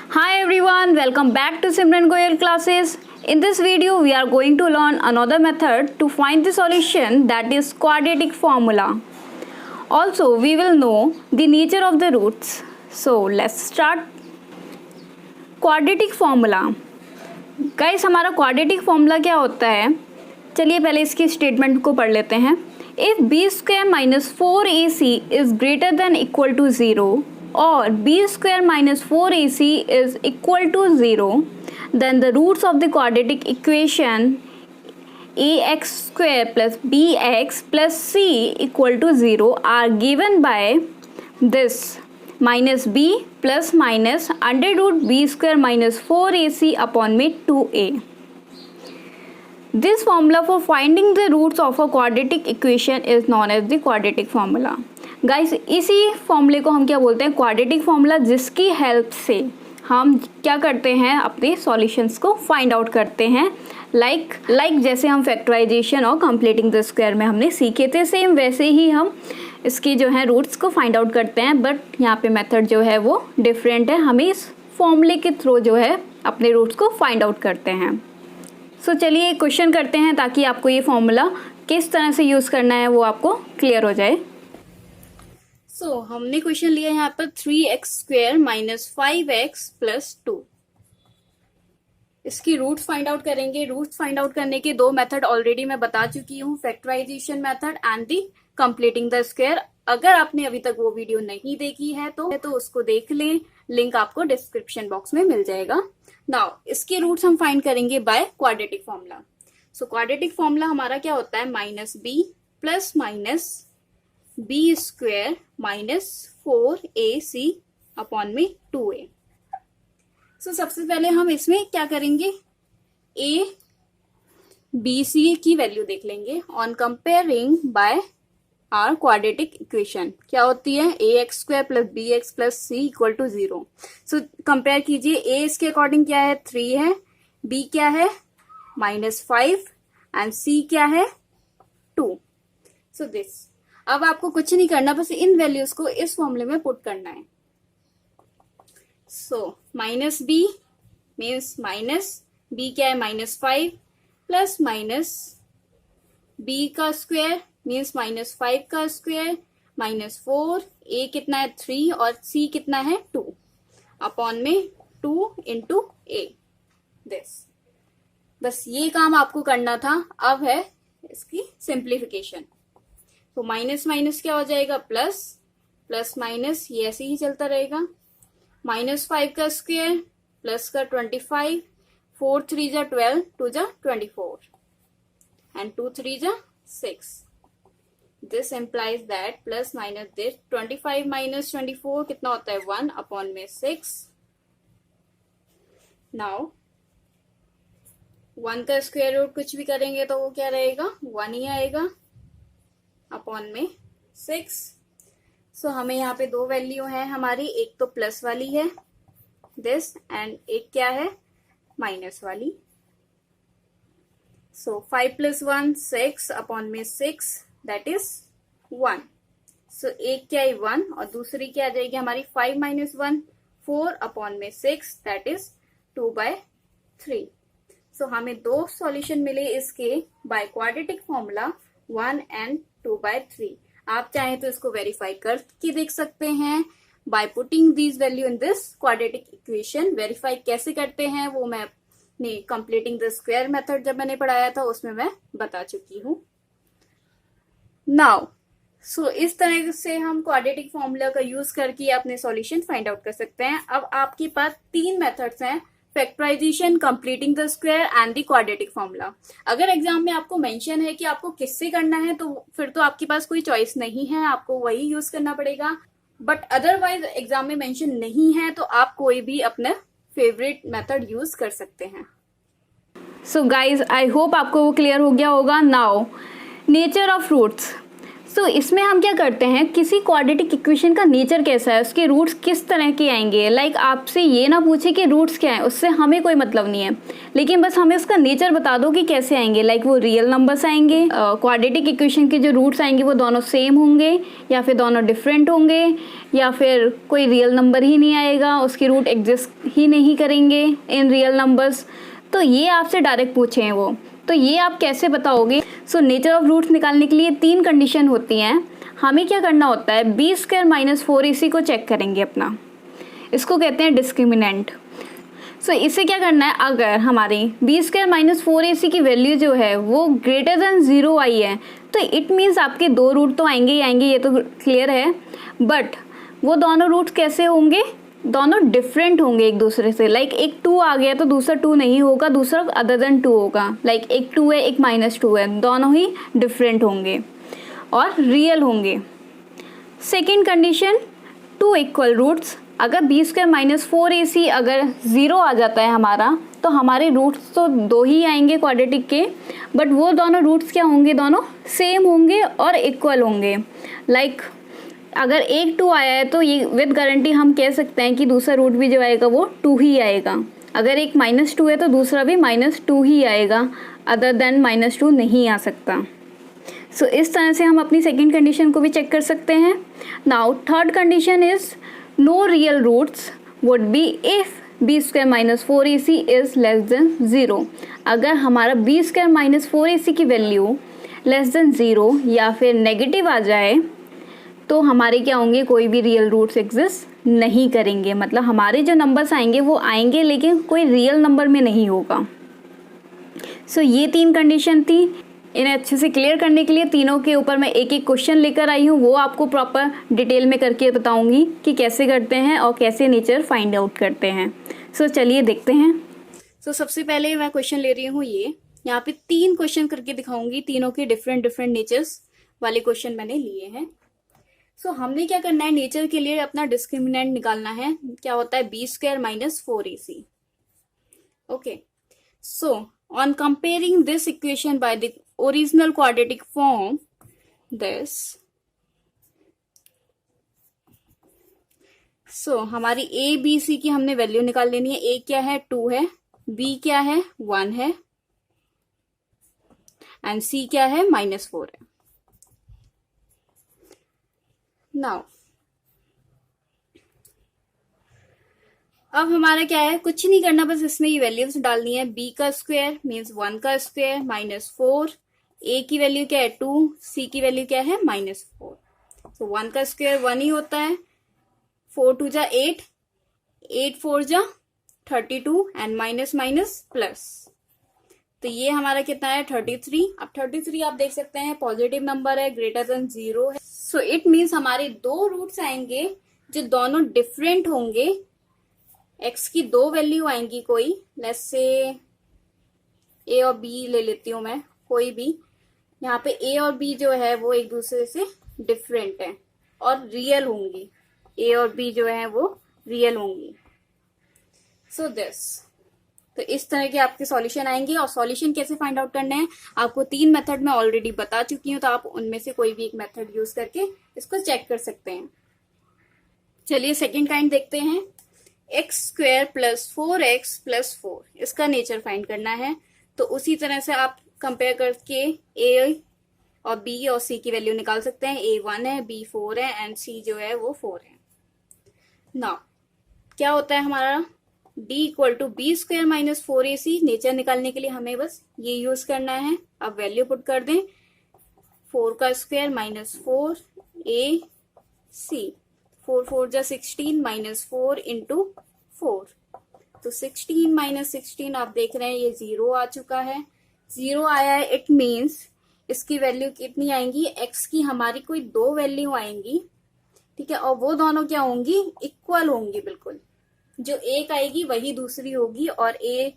Hi everyone, welcome back to Simran Goyal classes. In this video, we are going to learn another method to find the solution, that is quadratic formula. Also, we will know the nature of the roots. So, let's start. Quadratic formula. Guys, हमारा quadratic formula क्या होता है? चलिए पहले इसकी statement को पढ़ लेते हैं. If b square minus 4ac is greater than equal to 0 or b square minus 4ac is equal to 0, then the roots of the quadratic equation ax square plus bx plus c equal to 0 are given by this minus b plus minus under root b square minus 4ac upon में 2a. This formula for finding the roots of a quadratic equation is known as the quadratic formula. Guys, इसी फॉर्मूले को हम क्या बोलते हैं? Quadratic formula, जिसकी help से हम क्या करते हैं, अपने सॉल्यूशंस को फाइंड आउट करते हैं. लाइक जैसे हम फैक्टराइजेशन और कंप्लीटिंग द स्क्वायर में हमने सीखे थे, सेम वैसे ही हम इसकी जो है रूट्स को फाइंड आउट करते हैं. बट यहाँ पे मेथड जो है वो डिफरेंट है. हमें इस फॉर्मूले के थ्रू जो है अपने रूट्स को फाइंड आउट करते हैं. सो चलिए क्वेश्चन करते हैं ताकि आपको ये फॉर्मूला किस तरह से यूज़ करना है वो आपको क्लियर हो जाए. सो हमने क्वेश्चन लिया यहाँ पर 3x square minus 5x plus 2. इसकी रूट फाइंड आउट करेंगे. रूट फाइंड आउट करने के दो मेथड ऑलरेडी मैं बता चुकी हूँ, factorization method and the completing the square. अगर आपने अभी तक वो वीडियो नहीं देखी है तो उसको देख लें, लिंक आपको डिस्क्रिप्शन बॉक्स में मिल जाएगा. नाउ इसके रूट्स हम फाइंड करेंगे by quadratic formula. So quadratic formula हमारा क्या होता है? Minus b plus minus b square minus 4ac upon में 2a. सो सबसे पहले हम इसमें क्या करेंगे, a b c की वैल्यू देख लेंगे on comparing by our quadratic equation. क्या होती है? ax square plus bx plus c equal to 0. So compare कीजिए. a इसके अकॉर्डिंग क्या है? 3 है. b क्या है? -5 एंड c क्या है? 2. So this. अब आपको कुछ नहीं करना, बस इन वैल्यूज को इस फॉर्मूले में पुट करना है. So minus b means minus b क्या है? -5 प्लस माइनस बी का स्क्वायर मीन्स -5 का स्क्वायर -4. a कितना है? 3 और c कितना है? 2 अपॉन में 2 इंटू a. दिस. बस ये काम आपको करना था. अब है इसकी सिंप्लीफिकेशन. तो माइनस माइनस क्या हो जाएगा? प्लस प्लस माइनस, ये ऐसे ही चलता रहेगा. -5 का स्क्वायर प्लस का 25, 4 3 जा 12, 2 जा 24 एंड 2 3 जा 6. This implies that plus minus this 25 minus 24 कितना होता है? 1 अपॉन में 6. नाउ 1 का स्क्वायर रूट कुछ भी करेंगे तो वो क्या रहेगा? 1 ही आएगा अपॉन में 6. सो हमें यहाँ पे दो वैल्यू है हमारी, एक तो प्लस वाली है दिस एंड एक क्या है? माइनस वाली. सो 5 प्लस 1 6 अपॉन में 6 दैट इज 1. सो एक क्या है? 1 और दूसरी क्या आ जाएगी हमारी? 5 माइनस 1 4 अपॉन में 6 दैट इज 2/3. सो हमें दो सॉल्यूशन मिले इसके बाय क्वाड्रेटिक फॉर्मूला, 1 एंड 2/3. आप चाहें तो इसको वेरीफाई करके देख सकते हैं by putting these value in this quadratic equation. Verify कैसे करते हैं वो मैं अपने कंप्लीटिंग द स्क्वायर मेथड जब मैंने पढ़ाया था उसमें मैं बता चुकी हूँ. नाउ सो इस तरह से हम क्वाड्रेटिक फॉर्मूला का यूज करके अपने सॉल्यूशन फाइंड आउट कर सकते हैं. अब आपके पास 3 मेथड्स हैं, factorization, completing the square and the quadratic formula. अगर एग्जाम में आपको मेंशन है कि आपको किससे करना है तो फिर तो आपके पास कोई चॉइस नहीं है, आपको वही यूज करना पड़ेगा. बट अदरवाइज एग्जाम में मेंशन नहीं है तो आप कोई भी अपना फेवरेट मेथड यूज कर सकते हैं. सो गाइज, आई होप आपको वो क्लियर हो गया होगा. Now nature of roots. So इसमें हम क्या करते हैं, किसी क्वाड्रेटिक इक्वेशन का नेचर कैसा है, उसके रूट्स किस तरह के आएंगे। लाइक आपसे ये ना पूछे कि रूट्स क्या है, उससे हमें कोई मतलब नहीं है, लेकिन बस हमें उसका नेचर बता दो कि कैसे आएंगे। लाइक वो रियल नंबर्स आएंगे, क्वाड्रेटिक इक्वेशन के जो रूट्स आएंगे वो दोनों सेम होंगे या फिर दोनों डिफरेंट होंगे, या फिर कोई रियल नंबर ही नहीं आएगा, उसके रूट एग्जिस्ट ही नहीं करेंगे इन रियल नंबर्स। तो ये आपसे डायरेक्ट पूछे हैं वो, तो ये आप कैसे बताओगे। सो नेचर ऑफ रूट्स निकालने के लिए 3 कंडीशन होती हैं। हमें क्या करना होता है, बी स्क्वायर माइनस 4ac को चेक करेंगे अपना, इसको कहते हैं डिस्क्रिमिनेंट। सो इससे क्या करना है, अगर हमारी बी स्क्वायर माइनस 4ac की वैल्यू जो है वो ग्रेटर देन 0 आई है, तो इट मीन्स आपके 2 रूट तो आएंगे ही आएंगे, ये तो क्लियर है। बट वो दोनों रूट्स कैसे होंगे, दोनों डिफरेंट होंगे एक दूसरे से। लाइक एक 2 आ गया तो दूसरा 2 नहीं होगा, दूसरा अदर देन 2 होगा। लाइक एक 2 है, एक -2 है, दोनों ही डिफरेंट होंगे और रियल होंगे। Second condition, 2 equal roots. अगर बी स्क्वायर माइनस 4ac अगर 0 आ जाता है हमारा, तो हमारे रूट्स तो 2 ही आएंगे क्वाड्रेटिक के, बट वो दोनों रूट्स क्या होंगे, दोनों सेम होंगे और इक्वल होंगे। लाइक अगर एक 2 आया है तो ये विद गारंटी हम कह सकते हैं कि दूसरा रूट भी जो आएगा वो 2 ही आएगा। अगर एक -2 है तो दूसरा भी -2 ही आएगा, अदर देन -2 नहीं आ सकता। सो इस तरह से हम अपनी सेकेंड कंडीशन को भी चेक कर सकते हैं। Now third condition is no real roots would be if b square minus 4ac is less than 0। अगर हमारा बी स्क्वायर माइनस 4ac की वैल्यू लेस देन 0 या फिर नेगेटिव आ जाए, तो हमारे क्या होंगे, कोई भी रियल रूट्स एग्जिस्ट नहीं करेंगे। मतलब हमारे जो नंबर्स आएंगे वो आएंगे, लेकिन कोई रियल नंबर में नहीं होगा। सो ये 3 कंडीशन थी। इन्हें अच्छे से क्लियर करने के लिए तीनों के ऊपर मैं एक एक क्वेश्चन लेकर आई हूँ, वो आपको प्रॉपर डिटेल में करके बताऊंगी कि कैसे करते हैं और कैसे नेचर फाइंड आउट करते हैं। सो चलिए देखते हैं। सो सबसे पहले मैं क्वेश्चन ले रही हूँ, ये यहाँ पे 3 क्वेश्चन करके दिखाऊंगी, तीनों के डिफरेंट नेचर्स वाले क्वेश्चन मैंने लिए हैं। सो हमने क्या करना है, नेचर के लिए अपना डिस्क्रिमिनेंट निकालना है। क्या होता है, b square minus 4ac। Okay, so on comparing this equation by the original quadratic form, this so हमारी ए बी सी की हमने वैल्यू निकाल लेनी है। ए क्या है, 2 है, बी क्या है, 1 है, एंड सी क्या है, -4 है। नाउ अब हमारा क्या है, कुछ नहीं करना, बस इसमें ये वैल्यूज डालनी है। b का स्क्वायर मीन्स 1 का स्क्वायर -4, a की वैल्यू क्या है 2, c की वैल्यू क्या है -4। तो 1 का स्क्वायर 1 ही होता है, 4 2 जा 8, 8 4 जा 32 एंड माइनस माइनस प्लस, तो ये हमारा कितना है 33। अब 33 आप देख सकते हैं पॉजिटिव नंबर है, ग्रेटर देन 0 है। सो इट मीन्स हमारे 2 रूट्स आएंगे जो दोनों डिफरेंट होंगे। x की 2 वैल्यू आएंगी, कोई लेट्स से a और b ले लेती हूं मैं, कोई भी। यहाँ पे a और b जो है वो एक दूसरे से डिफरेंट है और रियल होंगी। a और b जो है वो रियल होंगी। सो दिस, तो इस तरह के आपके सॉल्यूशन आएंगे। और सॉल्यूशन कैसे फाइंड आउट करना है, आपको 3 मेथड में ऑलरेडी बता चुकी हूँ, तो आप उनमें से कोई भी एक मेथड यूज करके इसको चेक कर सकते हैं। चलिए सेकेंड काइंड देखते हैं। X square plus 4x plus 4, इसका नेचर फाइंड करना है। तो उसी तरह से आप कंपेयर करके a और b और c की वैल्यू निकाल सकते हैं। a 1 है, b 4 है एंड c जो है वो 4 है। नाउ क्या होता है हमारा, d equal to b square minus 4ac। Nature निकालने के लिए हमें बस ये यूज करना है। अब वैल्यू पुट कर दें, 4 का स्क्वायर -4 ac, 4 4 जा 16 -4 इंटू 4, तो 16 - 16 आप देख रहे हैं ये 0 आ चुका है। 0 आया है, इट मीन्स इसकी वैल्यू कितनी आएंगी, x की हमारी कोई 2 वैल्यू आएंगी, ठीक है, और वो दोनों क्या होंगी, इक्वल होंगी बिल्कुल। जो एक आएगी वही दूसरी होगी और a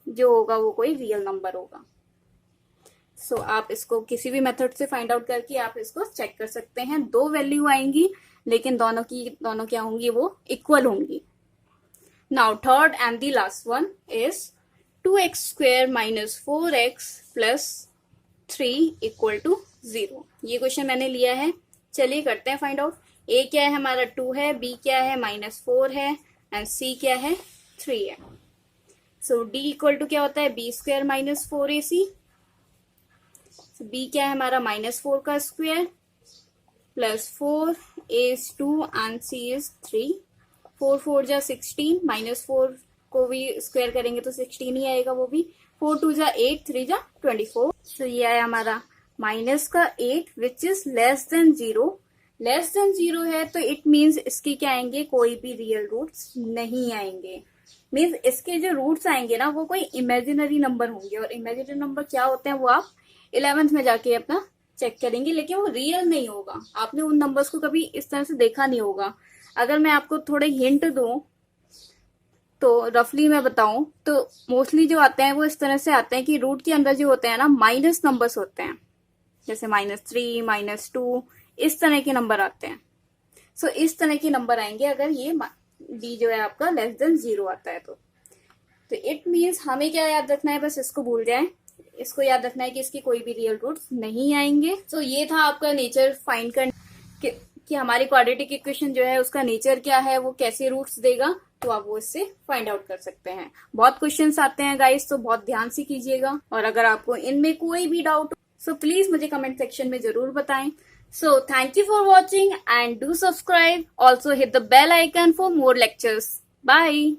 जो होगा वो कोई रियल नंबर होगा। सो आप इसको किसी भी मेथड से फाइंड आउट करके आप इसको चेक कर सकते हैं। 2 वैल्यू आएंगी लेकिन दोनों क्या होंगी, वो इक्वल होंगी। Now third and the last one is 2x square minus 4x plus 3 equal to 0। ये क्वेश्चन मैंने लिया है। चलिए करते हैं फाइंड आउट। ए क्या है हमारा 2 है, बी क्या है -4 है एंड सी क्या है 3 है। सो डी इक्वल टू क्या होता है बी स्क्वायर -4ac। बी क्या है हमारा -4 का square +4, a is 2 and c is 3। 4 4 जा 16, -4 को भी स्क्वायर करेंगे तो 16 ही आएगा वो भी। 4 2 जा 8, 3 जा 24। सो ये आया हमारा -8 which is less than 0। Less than 0 है तो इट मीन्स इसके क्या आएंगे, कोई भी रियल रूट्स नहीं आएंगे। मीन्स इसके जो रूट्स आएंगे ना वो कोई इमेजिनरी नंबर होंगे, और इमेजिनरी नंबर क्या होते हैं वो आप 11th में जाके अपना चेक करेंगे, लेकिन वो रियल नहीं होगा। आपने उन नंबर्स को कभी इस तरह से देखा नहीं होगा। अगर मैं आपको थोड़े हिंट दूं तो रफली मैं बताऊं तो मोस्टली जो आते हैं वो इस तरह से आते हैं कि रूट के अंदर जो होते हैं ना माइनस नंबर्स होते हैं, जैसे -3 -2 इस तरह के नंबर आते हैं। सो इस तरह के नंबर आएंगे अगर ये डी जो है आपका लेस देन 0 आता है तो इट मीन्स हमें क्या याद रखना है, बस इसको भूल जाए। इसको याद रखना है कि इसकी कोई भी रियल रूट्स नहीं आएंगे। सो ये था आपका नेचर फाइंड करने कि हमारी क्वाड्रेटिक इक्वेशन जो है उसका नेचर क्या है, वो कैसे रूट्स देगा, तो आप वो इससे फाइंड आउट कर सकते हैं। बहुत क्वेश्चंस आते हैं गाइस, तो बहुत ध्यान से कीजिएगा। और अगर आपको इनमें कोई भी डाउट सो प्लीज मुझे कमेंट सेक्शन में जरूर बताएं। So thank you for watching and do subscribe, also hit the bell icon for more lectures. Bye.